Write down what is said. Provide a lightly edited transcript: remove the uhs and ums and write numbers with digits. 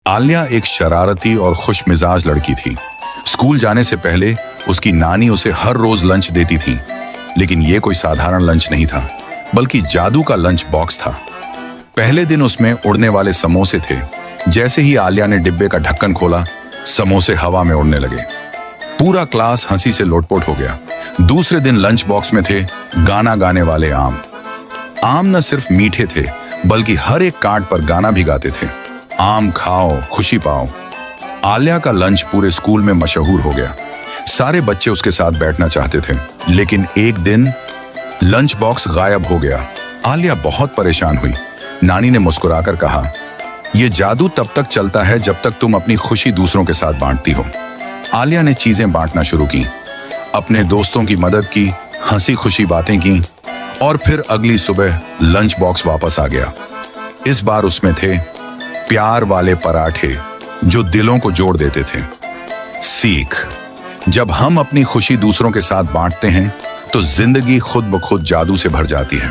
आलिया एक शरारती और खुश मिजाज लड़की थी। स्कूल जाने से पहले उसकी नानी उसे हर रोज लंच देती थी, लेकिन ये कोई साधारण लंच नहीं था, बल्कि जादू का लंच बॉक्स था। पहले दिन उसमें उड़ने वाले समोसे थे। जैसे ही आलिया ने डिब्बे का ढक्कन खोला, समोसे हवा में उड़ने लगे। पूरा क्लास हंसी से लोटपोट हो गया। दूसरे दिन लंच बॉक्स में थे गाना गाने वाले आम। आम न सिर्फ मीठे थे, बल्कि हर एक कांट पर गाना भी गाते थे। आम खाओ, खुशी पाओ। आलिया का लंच पूरे स्कूल में मशहूर हो गया। सारे बच्चे उसके साथ बैठना चाहते थे, लेकिन एक दिन लंच बॉक्स गायब हो गया। आलिया बहुत परेशान हुई। नानी ने मुस्कुराकर कहा, यह जादू तब तक चलता है जब तक तुम अपनी खुशी दूसरों के साथ बांटती हो। आलिया ने चीजें बांटना शुरू की, अपने दोस्तों की मदद की, हंसी खुशी बातें की, और फिर अगली सुबह लंच बॉक्स वापस आ गया। इस बार उसमें थे प्यार वाले पराठे जो दिलों को जोड़ देते थे। सीख: जब हम अपनी खुशी दूसरों के साथ बांटते हैं तो जिंदगी खुद ब खुद जादू से भर जाती है।